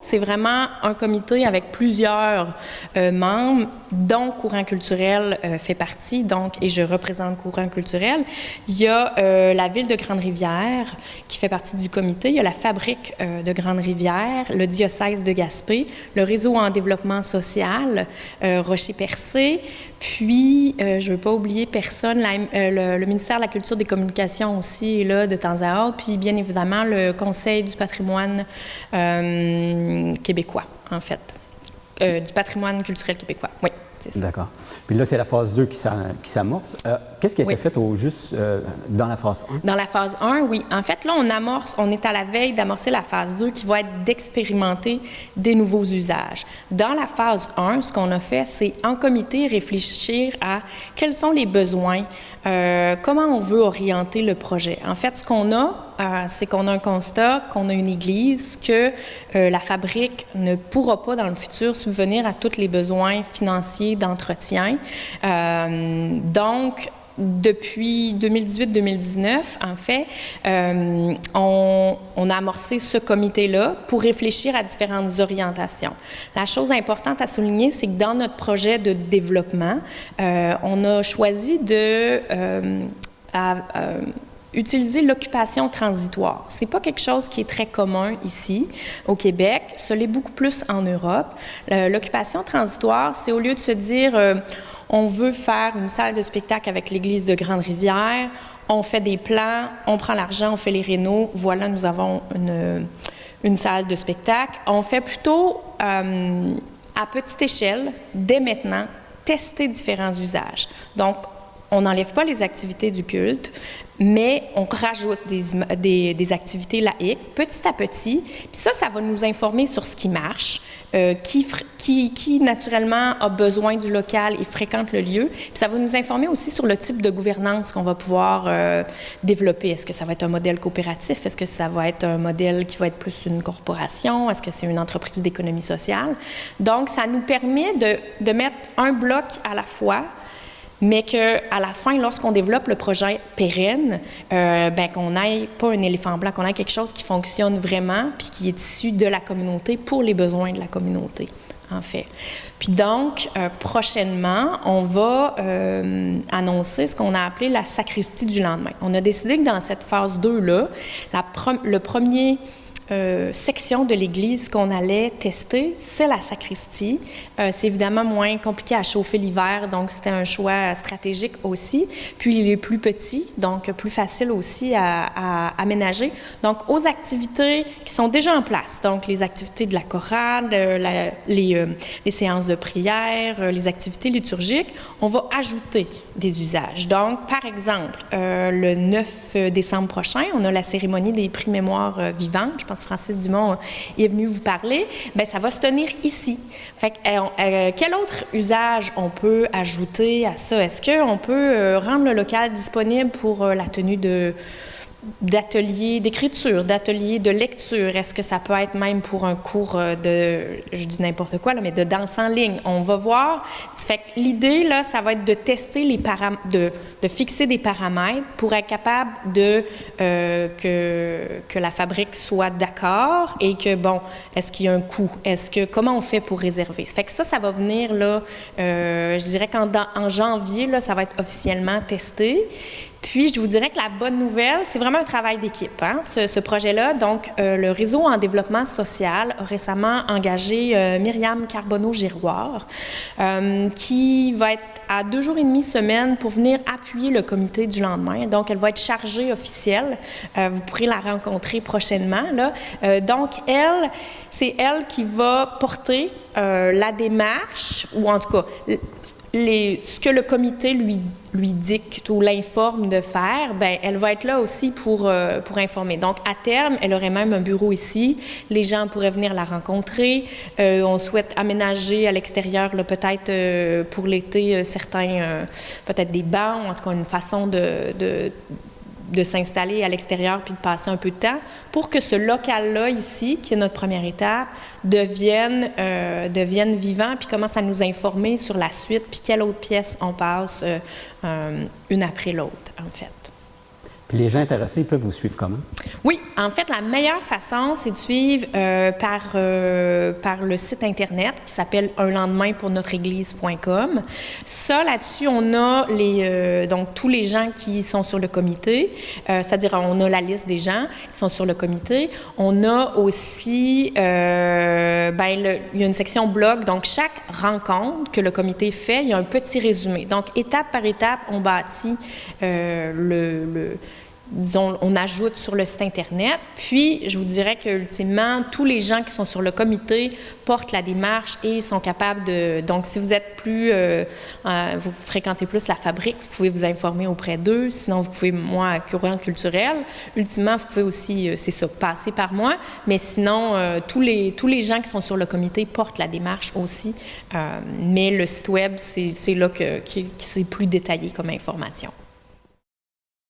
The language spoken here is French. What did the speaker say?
c'est vraiment un comité avec plusieurs membres, dont Courant culturel fait partie, donc, et je représente Courant culturel. Il y a la Ville de Grande-Rivière qui fait partie du comité. Il y a la Fabrique de Grande-Rivière, le Diocèse de Gaspé, le Réseau en développement social, Rocher-Percé, puis, je ne veux pas oublier personne, le ministère de la Culture et des Communications aussi est là de temps à autre, puis bien évidemment le Conseil du patrimoine québécois, en fait, du patrimoine culturel québécois, oui, c'est ça. D'accord. Puis là, c'est la phase 2 qui s'amorce. Qu'est-ce qui a été fait au juste dans la phase 1? Dans la phase 1, oui. En fait, là, on est à la veille d'amorcer la phase 2 qui va être d'expérimenter des nouveaux usages. Dans la phase 1, ce qu'on a fait, c'est en comité réfléchir à quels sont les besoins, comment on veut orienter le projet. En fait, ce qu'on a, c'est qu'on a un constat, qu'on a une église, que la fabrique ne pourra pas dans le futur subvenir à tous les besoins financiers d'entretien. Donc, depuis 2018-2019, en fait, on a amorcé ce comité-là pour réfléchir à différentes orientations. La chose importante à souligner, c'est que dans notre projet de développement, on a choisi de utiliser l'occupation transitoire. C'est pas quelque chose qui est très commun ici, au Québec. Ce l'est beaucoup plus en Europe. L'occupation transitoire, c'est au lieu de se dire on veut faire une salle de spectacle avec l'église de Grande-Rivière, on fait des plans, on prend l'argent, on fait les rénaux, voilà, nous avons une salle de spectacle. On fait plutôt, à petite échelle, dès maintenant, tester différents usages. Donc, on n'enlève pas les activités du culte, mais on rajoute des activités laïques petit à petit. Puis ça va nous informer sur ce qui marche, qui naturellement a besoin du local et fréquente le lieu. Puis ça va nous informer aussi sur le type de gouvernance qu'on va pouvoir développer. Est-ce que ça va être un modèle coopératif? Est-ce que ça va être un modèle qui va être plus une corporation? Est-ce que c'est une entreprise d'économie sociale? Donc, ça nous permet de mettre un bloc à la fois, mais qu'à la fin, lorsqu'on développe le projet pérenne, qu'on n'aille pas un éléphant blanc, qu'on ait quelque chose qui fonctionne vraiment puis qui est issu de la communauté pour les besoins de la communauté, en fait. Puis donc, prochainement, on va annoncer ce qu'on a appelé la sacristie du lendemain. On a décidé que dans cette phase 2-là, le premier section de l'église qu'on allait tester, c'est la sacristie. C'est évidemment moins compliqué à chauffer l'hiver, donc c'était un choix stratégique aussi. Puis il est plus petit, donc plus facile aussi à aménager. Donc aux activités qui sont déjà en place, donc les activités de la chorale, les séances de prière, les activités liturgiques, on va ajouter des usages. Donc par exemple, le 9 décembre prochain, on a la cérémonie des prix mémoire vivantes. Je pense que Francis Dumont est venu vous parler. Bien, ça va se tenir ici. Fait que, quel autre usage on peut ajouter à ça? Est-ce qu'on peut rendre le local disponible pour la tenue d'ateliers d'écriture, d'ateliers de lecture? Est-ce que ça peut être même pour un cours je dis n'importe quoi, là, mais de danse en ligne? On va voir. Ça fait que l'idée, là, ça va être de tester de fixer des paramètres pour être capable que la fabrique soit d'accord et que, bon, est-ce qu'il y a un coût? Comment on fait pour réserver? Ça fait que ça va venir, là, je dirais qu'en janvier, là, ça va être officiellement testé. Puis, je vous dirais que la bonne nouvelle, c'est vraiment un travail d'équipe, hein, ce projet-là. Donc, le Réseau en développement social a récemment engagé Myriam Carbonneau-Giroir, qui va être à 2 jours et demi semaine pour venir appuyer le comité du lendemain. Donc, elle va être chargée officielle. Vous pourrez la rencontrer prochainement, là. Donc, c'est elle qui va porter la démarche, ou en tout cas ce que le comité lui dicte ou l'informe de faire, bien, elle va être là aussi pour informer. Donc, à terme, elle aurait même un bureau ici. Les gens pourraient venir la rencontrer. On souhaite aménager à l'extérieur, là, peut-être pour l'été, certains, peut-être des bancs, ou en tout cas une façon de s'installer à l'extérieur puis de passer un peu de temps pour que ce local-là ici, qui est notre première étape, devienne vivant puis commence à nous informer sur la suite puis quelle autre pièce on passe une après l'autre, en fait. Puis les gens intéressés, ils peuvent vous suivre comment? Oui, en fait, la meilleure façon, c'est de suivre par le site Internet qui s'appelle unlendemainpournotreéglise.com. Ça, là-dessus, on a donc tous les gens qui sont sur le comité, c'est-à-dire on a la liste des gens qui sont sur le comité. On a aussi, il y a une section blog, donc chaque rencontre que le comité fait, il y a un petit résumé. Donc, étape par étape, on bâtit disons, on ajoute sur le site Internet. Puis, je vous dirais qu'ultimement, tous les gens qui sont sur le comité portent la démarche et sont capables de... Donc, si vous êtes vous fréquentez plus la fabrique, vous pouvez vous informer auprès d'eux. Sinon, vous pouvez, moi, à Courant culturel. Ultimement, vous pouvez aussi, c'est ça, passer par moi. Mais sinon, tous les gens qui sont sur le comité portent la démarche aussi. Mais le site Web, c'est là que c'est plus détaillé comme information.